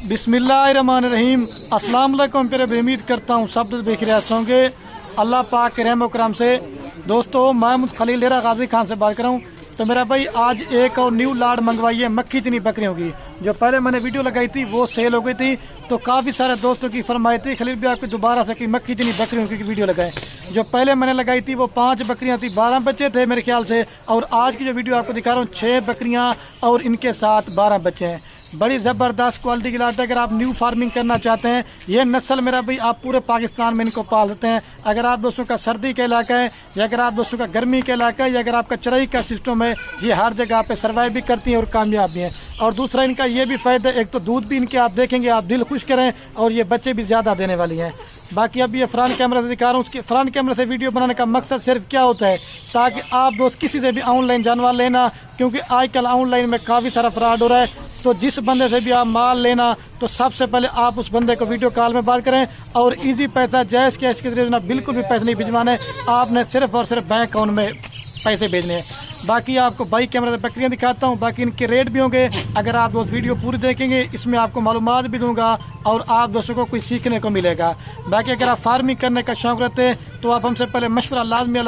बिस्मिल्लाहिर्रहमानिर्रहीम। अस्सलाम वालेकुम। फिर उम्मीद करता हूँ सब देख रहे होंगे अल्लाह पाक के रहम करम से। दोस्तों मैं खलील डेरा गाजी खान से बात कर रहा हूँ। तो मेरा भाई आज एक और न्यू लाड मंगवाई है मक्खी चनी बकरियों की। जो पहले मैंने वीडियो लगाई थी वो सेल हो गई थी, तो काफी सारे दोस्तों की फरमाई थी खलील भी आपकी दोबारा से कोई मक्खी चनी बकरियों की वीडियो लगाए। जो पहले मैंने लगाई थी वो 5 बकरियां थी, 12 बच्चे थे मेरे ख्याल से। और आज की जो वीडियो आपको दिखा रहा हूँ 6 बकरियां और इनके साथ 12 बच्चे हैं। बड़ी ज़बरदस्त क्वालिटी की लाट है। अगर आप न्यू फार्मिंग करना चाहते हैं, ये नस्ल मेरा भाई आप पूरे पाकिस्तान में इनको पाल सकते हैं। अगर आप दोस्तों का सर्दी का इलाका है या अगर आप दोस्तों का गर्मी का इलाका है या अगर आपका चराई का सिस्टम है, ये हर जगह पे सर्वाइव भी करती हैं और कामयाब भी हैं। और दूसरा इनका ये भी फायदा है, एक तो दूध भी इनके आप देखेंगे आप दिल खुश करें, और ये बच्चे भी ज्यादा देने वाली हैं। बाकी अब ये फ्रंट कैमरा से दिखा रहा हूँ। उसके फ्रंट कैमरे से वीडियो बनाने का मकसद सिर्फ क्या होता है, ताकि आप दोस्त किसी से भी ऑनलाइन जानवर लेना, क्योंकि आजकल ऑनलाइन में काफी सारा फ्रॉड हो रहा है। तो जिस बंदे से भी आप माल लेना, तो सबसे पहले आप उस बंदे को वीडियो कॉल में बात करें और इजी पैसा जैस कैश के जरिए बिल्कुल भी पैसे नहीं भिजवाने, आपने सिर्फ और सिर्फ बैंक अकाउंट में पैसे भेजने हैं। बाकी आपको बाइक कैमरा से बकरियां दिखाता हूं, बाकी इनके रेट भी होंगे। अगर आप दोस्त वीडियो पूरी देखेंगे इसमें आपको मालूमात भी दूंगा और आप दोस्तों को कुछ सीखने को मिलेगा। बाकी अगर आप फार्मिंग करने का शौक रखते हैं तो आप हमसे पहले मशवरा लाजमी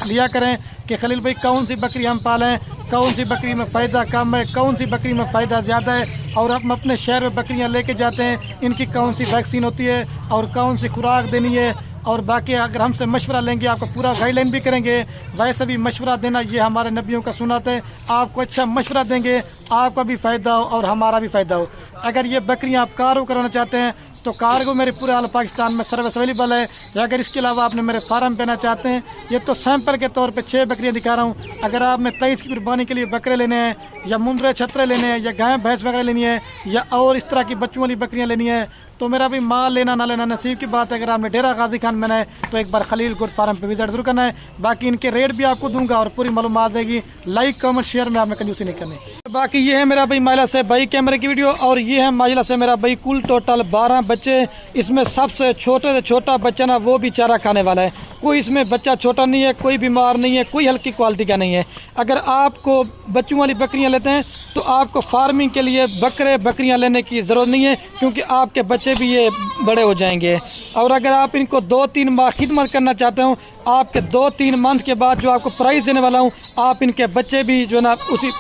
लिया करें कि खलील भाई कौन सी बकरी हम पालें, कौन सी बकरी में फ़ायदा कम है, कौन सी बकरी में फ़ायदा ज़्यादा है। और हम अपने शहर में बकरियां लेके जाते हैं, इनकी कौन सी वैक्सीन होती है और कौन सी खुराक देनी है। और बाकी अगर हमसे मशवरा लेंगे आपको पूरा गाइडलाइन भी करेंगे। वैसे भी मशवरा देना ये हमारे नबियों का सुन्नत है। आपको अच्छा मशवरा देंगे, आपका भी फ़ायदा हो और हमारा भी फ़ायदा हो। अगर ये बकरियां आप कार्गो कराना चाहते हैं तो कार्गो मेरे पूरे आल पाकिस्तान में सर्विस अवेलेबल है। या अगर इसके अलावा आपने मेरे फार्म पे आना चाहते हैं, ये तो सैंपल के तौर पे 6 बकरियां दिखा रहा हूँ। अगर आपने 23 की कुर्बानी के लिए बकरे लेने हैं या मुंदरे छतरे लेने हैं या गाय भैंस वगैरह लेनी है या और इस तरह की बच्चों वाली बकरियां लेनी है, तो मेरा भी माल लेना ना लेना नसीब की बात है। अगर आपने डेरा गाजी खान में है तो एक बार खलील गुड फार्म पे विजिट जरूर करना है। बाकी इनके रेट भी आपको दूंगा और पूरी मालूमात देगी। लाइक कमेंट शेयर में आपने कंजूसी नहीं करनी। बाकी ये है मेरा भाई माइला से भाई कैमरे की वीडियो, और ये है माइला से मेरा भाई कुल टोटल 12 बच्चे। इसमें सबसे छोटे से छोटा बच्चा ना वो भी चारा खाने वाला है। कोई इसमें बच्चा छोटा नहीं है, कोई बीमार नहीं है, कोई हल्की क्वालिटी का नहीं है। अगर आपको बच्चों वाली बकरियां लेते हैं तो आपको फार्मिंग के लिए बकरियां लेने की जरूरत नहीं है, क्योंकि आपके बच्चे भी ये बड़े हो जाएंगे। और अगर आप इनको 2-3 माह खिदमत करना चाहते हो, आपके 2-3 मंथ के बाद जो आपको प्राइस देने वाला हूँ, आप इनके बच्चे भी जो ना उसी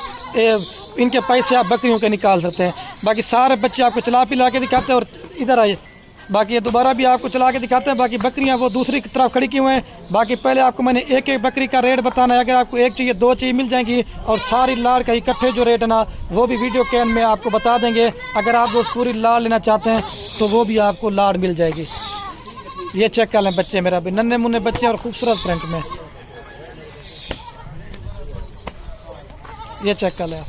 इनके पैसे आप बकरियों के निकाल सकते हैं। बाकी सारे बच्चे आपको चला पिला के दिखाते हैं। और इधर आइए, बाकी ये दोबारा भी आपको चला के दिखाते हैं। बाकी बकरियां वो दूसरी की तरफ खड़ी की हुए हैं। बाकी पहले आपको मैंने एक एक बकरी का रेट बताना है। अगर आपको एक चाहिए 2 चाहिए मिल जाएंगी, और सारी लाड़ का इकट्ठे जो रेट है ना वो भी वीडियो के एंड में आपको बता देंगे। अगर आप दोस्त पूरी लाड़ लेना चाहते हैं तो वो भी आपको लाड़ मिल जाएगी। ये चेक कर लें बच्चे, मेरा भी नन्हे मुन्ने बच्चे और खूबसूरत प्रिंट में, ये चेक कर लें।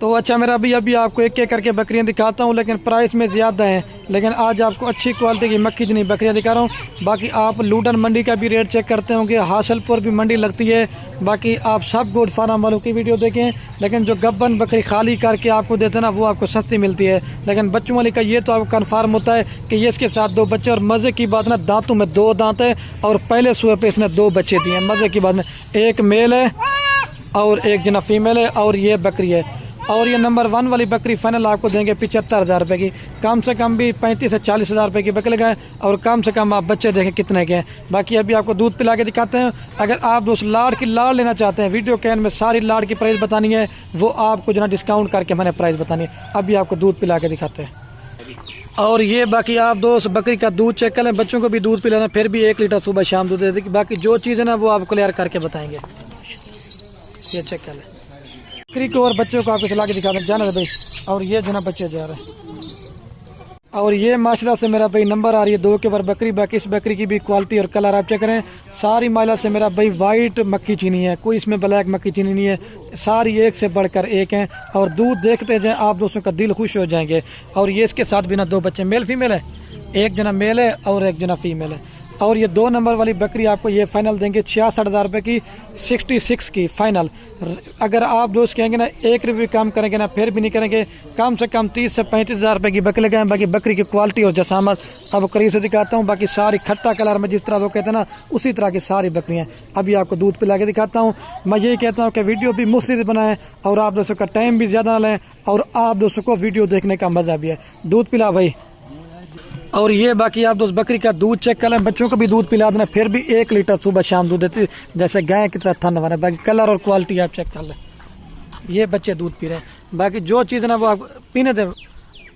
तो अच्छा मेरा भी अभी आपको एक एक करके बकरियां दिखाता हूं, लेकिन प्राइस में ज़्यादा है। लेकिन आज आपको अच्छी क्वालिटी की मक्खी चनी बकरियां दिखा रहा हूं। बाकी आप लूडन मंडी का भी रेट चेक करते होंगे, हासिलपुर भी मंडी लगती है। बाकी आप सब गुड फार्म वालों की वीडियो देखें, लेकिन जो गब्बन बकरी खाली करके आपको देते हैं ना वो आपको सस्ती मिलती है। लेकिन बच्चों वाली का ये तो आपको कन्फर्म होता है कि ये इसके साथ 2 बच्चे। और मज़े की बात ना, दांतों में 2 दांत है और पहले सुबह पे इसने 2 बच्चे दिए हैं। मज़े की बात ना, एक मेल है और एक जना फीमेल है, और ये बकरी है। और ये नंबर 1 वाली बकरी फाइनल आपको देंगे 75,000 रुपये की। कम से कम भी 35 से 40 हज़ार रुपये की बकरी लगाए, और कम से कम आप बच्चे देखें कितने के हैं। बाकी अभी आपको दूध पिला के दिखाते हैं। अगर आप दोस्त लाड़ की लाड़ लेना चाहते हैं, वीडियो के एंड में सारी लाड़ की प्राइस बतानी है, वो आपको जो ना डिस्काउंट करके मैंने प्राइस बतानी है। अभी आपको दूध पिला के दिखाते हैं। और ये बाकी आप दोस्त बकरी का दूध चेक कर लें, बच्चों को भी दूध पिलाना, फिर भी 1 लीटर सुबह शाम दूध देती। बाकी जो चीज़ है ना वो आपको क्लियर करके बताएंगे। ये चेक कर लें बकरी को और बच्चों को आपको चला के दिखा दें जाना भाई। और ये जो ना बच्चे जा रहे हैं। और ये माशाल्लाह से मेरा भाई नंबर आ रही है 2 के ऊपर बकरी। बाकी इस बकरी की भी क्वालिटी और कलर आप चेक करें। सारी माशाल्लाह से मेरा भाई वाइट मक्खी चीनी है, कोई इसमें ब्लैक मक्खी चीनी नहीं है। सारी एक से बढ़कर एक हैं, और दूध देखते जाए आप दोस्तों का दिल खुश हो जाएंगे। और ये इसके साथ भी ना 2 बच्चे, मेल फीमेल है, एक जना मेल है और एक जना फीमेल है। और ये 2 नंबर वाली बकरी आपको ये फाइनल देंगे 66,000 रुपए की, 66 की फाइनल। अगर आप दोस्त कहेंगे ना 1 रुपये कम करेंगे ना फिर भी नहीं करेंगे, कम से कम 30 से 35,000 रुपए की बकरी लगाएं। बाकी बकरी की क्वालिटी और जसामत आपको करीब से दिखाता हूँ। बाकी सारी खट्टा कलर में जिस तरह वो कहते हैं ना उसी तरह की सारी बकरियां। अभी आपको दूध पिला के दिखाता हूँ। मैं यही कहता हूँ कि वीडियो भी मुफ्त बनाएं और आप दोस्तों का टाइम भी ज्यादा ना लें और आप दोस्तों को वीडियो देखने का मजा भी है। दूध पिला भाई। और ये बाकी आप दोस्त बकरी का दूध चेक कर लें, बच्चों को भी दूध पिला देना, फिर भी 1 लीटर सुबह शाम दूध देती जैसे गाय की तरह थन वाला। बाकी कलर और क्वालिटी आप चेक कर लें। ये बच्चे दूध पी रहे हैं, बाकी जो चीज़ ना वो आप पीने दें।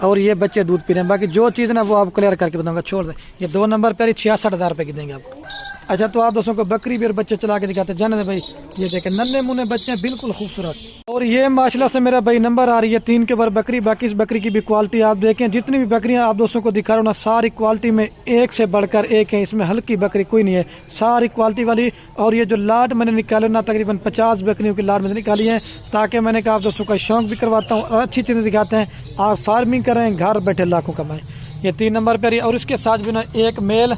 और ये बच्चे दूध पी रहे हैं, बाकी जो चीज़ ना वो आप क्लियर करके बताऊंगा, छोड़ दें। ये 2 नंबर पर 66,000 रुपए की देंगे आपको। अच्छा तो आप दोस्तों को बकरी भी और बच्चे चला के दिखाते हैं। जाने दे भाई, ये देखें नन्हे मुन्ने बच्चे हैं, बिल्कुल खूबसूरत। और ये माशाल्लाह से मेरा भाई नंबर आ रही है 3 के ऊपर बकरी। बाकी इस बकरी की भी क्वालिटी आप देखें, जितनी भी बकरियां आप दोस्तों को दिखा रहा हूँ ना सारी क्वालिटी में एक से बढ़कर एक है। इसमें हल्की बकरी कोई नहीं है, सारी क्वालिटी वाली। और ये जो लाट मैंने निकाले ना तकरीबन 50 बकरियों की लाट मैंने निकाली है, ताकि मैंने कहा आप दोस्तों का शौक भी करवाता हूँ और अच्छी चीजें दिखाते हैं। आप फार्मिंग करें, घर बैठे लाखों कमाएं। ये 3 नंबर पर। और इसके साथ भी ना 1 मेल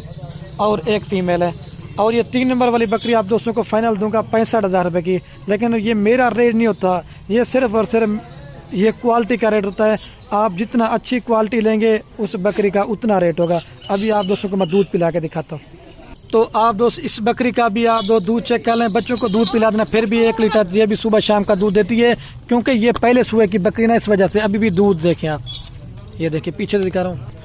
और 1 फीमेल है। और ये 3 नंबर वाली बकरी आप दोस्तों को फाइनल दूंगा 65,000 रुपए की। लेकिन ये मेरा रेट नहीं होता, ये सिर्फ और सिर्फ ये क्वालिटी का रेट होता है। आप जितना अच्छी क्वालिटी लेंगे उस बकरी का उतना रेट होगा। अभी आप दोस्तों को मैं दूध पिला के दिखाता हूँ। तो आप दोस्त इस बकरी का भी आप दूध चेक कर लें, बच्चों को दूध पिला देना, फिर भी 1 लीटर ये भी सुबह शाम का दूध देती है, क्योंकि ये पहले सुबह की बकरी ना, इस वजह से अभी भी दूध देखें आप। ये देखिए पीछे से दिखा रहा हूँ।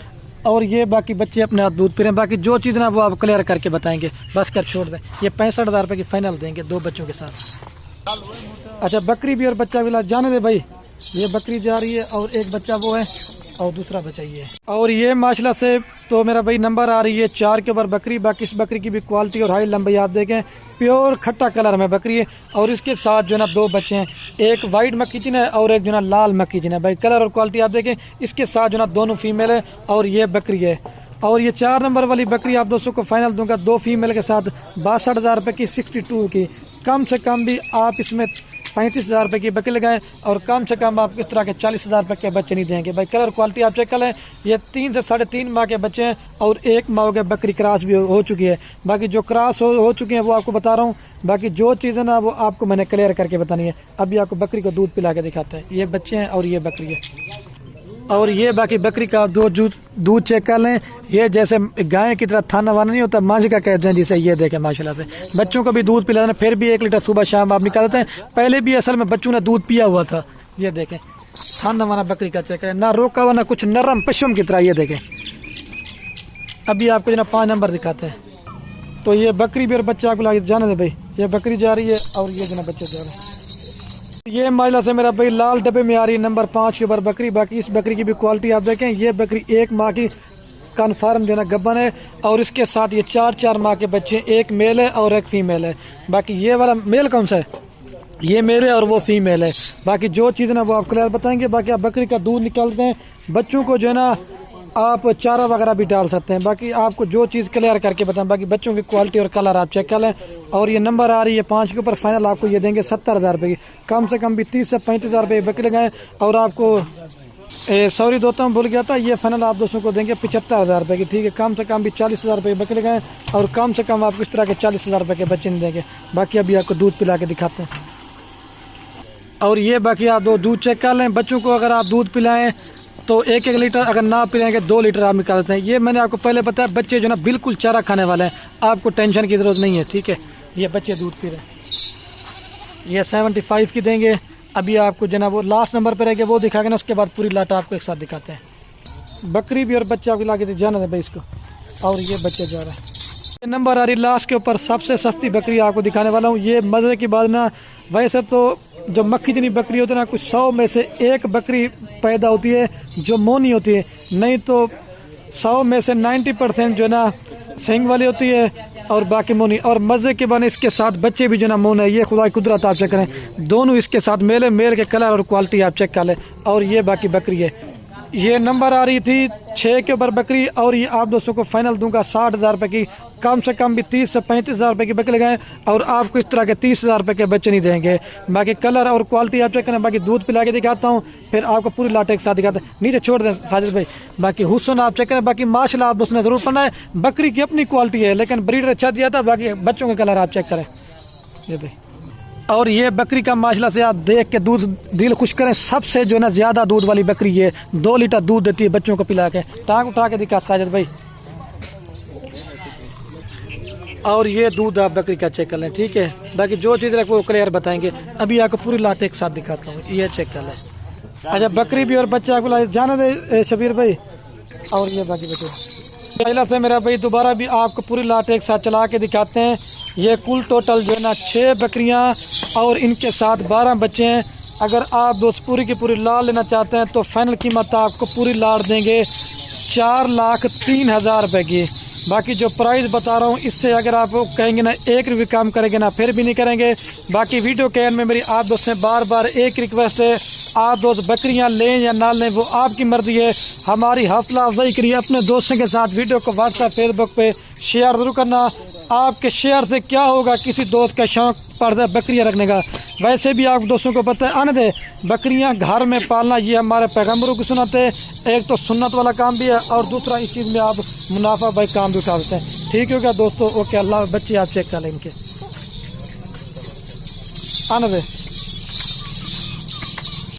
और ये बाकी बच्चे अपने हाथ दूध पी रहे हैं। बाकी जो चीज़ ना वो आप क्लियर करके बताएंगे, बस कर छोड़ दें। ये 65,000 रुपए की फाइनल देंगे 2 बच्चों के साथ। अच्छा बकरी भी और बच्चा भी ला जाने दे भाई। ये बकरी जा रही है और एक बच्चा वो है और दूसरा बच्चा ये है। और ये माशाल्लाह से तो मेरा भाई नंबर आ रही है 4 के ऊपर बकरी। बाकी इस बकरी की भी क्वालिटी और हाई लंबाई आप देखें, प्योर खट्टा कलर में बकरी है। और इसके साथ जो ना 2 बच्चे हैं, एक वाइट मक्की चिन है और एक जो ना लाल मक्की चिन है। भाई कलर और क्वालिटी आप देखें। इसके साथ जो ना दोनों फीमेल है और ये बकरी है। और ये 4 नंबर वाली बकरी आप दोस्तों को फाइनल दूंगा 2 फीमेल के साथ 62,000 रुपए की, 62 की। कम से कम भी आप इसमें 35,000 रुपए की बकरी लगाएं और कम से कम आप इस तरह के 40,000 रुपए के बच्चे नहीं देंगे। भाई कलर क्वालिटी आप चेक कर लें। ये 3 से 3.5 माह के बच्चे हैं और 1 माह हो गया बकरी क्रॉस भी हो चुकी है। बाकी जो क्रॉस हो चुकी है वो आपको बता रहा हूँ। बाकी जो चीज़ है ना वो आपको मैंने क्लियर करके बतानी है। अभी आपको बकरी को दूध पिला के दिखाते हैं। ये बच्चे हैं और ये बकरी है। और ये बाकी बकरी का दूध चेक कर लें। ये जैसे गाय की तरह थाना वाना नहीं होता, मांझ का कहते हैं जिसे। ये देखें माशाल्लाह से बच्चों को भी दूध पिलाना, फिर भी 1 लीटर सुबह शाम आप निकालते हैं। पहले भी असल में बच्चों ने दूध पिया हुआ था। ये देखें थाना वाना बकरी का चेक करें, ना रोका हुआ ना कुछ, नरम पशम की तरह। ये देखें अभी आपको जो ना 5 नंबर दिखाते हैं। तो ये बकरी भी और बच्चा आपको लाके जाने दे भाई। ये बकरी जा रही है और ये जो ना बच्चे जा रहे हैं। ये माइला से मेरा भाई लाल डब्बे में आ रही है नंबर 5 के ऊपर बकरी। बाकी इस बकरी की भी क्वालिटी आप देखें। ये बकरी 1 माह की कन्फर्म जो ना गब्बन है और इसके साथ ये 4 माह के बच्चे, 1 मेल है और 1 फीमेल है। बाकी ये वाला मेल कौन सा है? ये मेल है और वो फीमेल है। बाकी जो चीज़ ना वो आप क्लियर बताएंगे। बाकी आप बकरी का दूध निकालते हैं, बच्चों को जो है ना आप चारा वगैरह भी डाल सकते हैं। बाकी आपको जो चीज़ क्लियर करके बताएं। बाकी बच्चों की क्वालिटी और कलर आप चेक कर लें। और ये नंबर आ रही है 5 के ऊपर, फाइनल आपको ये देंगे 70,000 रुपए की। कम से कम भी 30 से 35,000 रुपए बकरी लगाएं। और आपको सॉरी दोस्तों भूल गया था, ये फाइनल आप दोस्तों को देंगे 75,000 रुपए की। ठीक है, कम से कम भी 40,000 रुपए बकरी लगाएं और कम से कम आपको इस तरह के 40,000 रुपए के बच्चे नहीं देंगे। बाकी अभी आपको दूध पिला के दिखाते हैं। और ये बाकी आप दूध चेक कर लें। बच्चों को अगर आप दूध पिलाएं तो 1-1 लीटर, अगर ना पिलाएंगे 2 लीटर आप निकालते हैं। ये मैंने आपको पहले बताया, बच्चे जो ना बिल्कुल चारा खाने वाले हैं, आपको टेंशन की जरूरत नहीं है। ठीक है, ये बच्चे दूध पी रहे हैं। ये 75 की देंगे। अभी आपको जो ना वो लास्ट नंबर पर रहेगा वो दिखाएंगे ना, उसके बाद पूरी लाटा आपको एक साथ दिखाते हैं। बकरी भी और बच्चा आपको लाके जाना है भाई इसको। और ये बच्चे जा रहे हैं। ये नंबर आ रही लास्ट के ऊपर, सबसे सस्ती बकरी आपको दिखाने वाला हूँ। ये मजे की बात ना, वैसे तो जो मक्खी जितनी बकरी होती है ना, कुछ 100 में से 1 बकरी पैदा होती है जो मोनी होती है, नहीं तो 100 में से 90% जो ना सिंग वाली होती है और बाकी मोनी। और मजे के बने इसके साथ बच्चे भी जो ना मोन है। ये खुदा की कुदरत आप चेक करें, दोनों इसके साथ मेल है। मेल के कलर और क्वालिटी आप चेक कर लें। और ये बाकी बकरी है। ये नंबर आ रही थी 6 के ऊपर बकरी। और ये आप दोस्तों को फाइनल दूंगा 60,000 रुपए की। कम से कम भी 30 से 35 हज़ार रुपये की बकरी लगाएं और आपको इस तरह के 30 हज़ार रुपये के बच्चे नहीं देंगे। बाकी कलर और क्वालिटी आप चेक करें। बाकी दूध पिला के दिखाता हूँ, फिर आपको पूरी लाट एक साथ दिखाता हूँ। नीचे छोड़ दें साजिद भाई। बाकी हुस्न आप चेक करें। बाकी माशाल्लाह आप उसने ज़रूर पढ़ना है। बकरी की अपनी क्वालिटी है, लेकिन ब्रीडर अच्छा दिया था। बाकी बच्चों के कलर आप चेक करें ये भाई। और ये बकरी का माशाल्लाह से आप देख के दूध दिल खुश करें। सबसे जो है ना ज्यादा दूध वाली बकरी ये 2 लीटर दूध देती है बच्चों को पिला के। टांग उठा के दिखा साजिद भाई। और ये दूध आप बकरी का चेक कर लें, ठीक है। बाकी जो चीज वो क्लियर बताएंगे। अभी आपको पूरी लाट एक साथ दिखाता हूँ, ये चेक कर लें। अच्छा बकरी भी और बच्चे आपको जाना दे शबीर भाई। और ये बाकी बच्चे पहला से मेरा भाई दोबारा भी आपको पूरी लाट एक साथ चला के दिखाते हैं। ये कुल टोटल जो है ना 6 बकरियां और इनके साथ 12 बच्चे हैं। अगर आप दोस्त पूरी की पूरी लाट लेना चाहते हैं तो फाइनल कीमत आपको पूरी लाट देंगे 4,03,000 रुपए की। बाकी जो प्राइस बता रहा हूँ इससे अगर आप कहेंगे ना एक रुपये काम करेंगे ना फिर भी नहीं करेंगे। बाकी वीडियो के एंड में मेरी आप दोस्त से बार बार एक रिक्वेस्ट है, आप दोस्त बकरियां लें या ना लें वो आपकी मर्जी है। हमारी हौसला अफजाई करिए, अपने दोस्तों के साथ वीडियो को व्हाट्सएप फेसबुक पे शेयर जरूर करना। आपके शेयर से क्या होगा, किसी दोस्त का शौक पड़ता है बकरियां रखने का। वैसे भी आप दोस्तों को पता है आने दे बकरियां घर में पालना ये हमारे पैगम्बरों की सुन्नत है। एक तो सुन्नत वाला काम भी है और दूसरा इस चीज़ में आप मुनाफा भाई काम भी उठा सकते हैं। ठीक है क्या दोस्तों? ओके, अल्लाह बच्चे आप चेक कर लें इनके आने दे।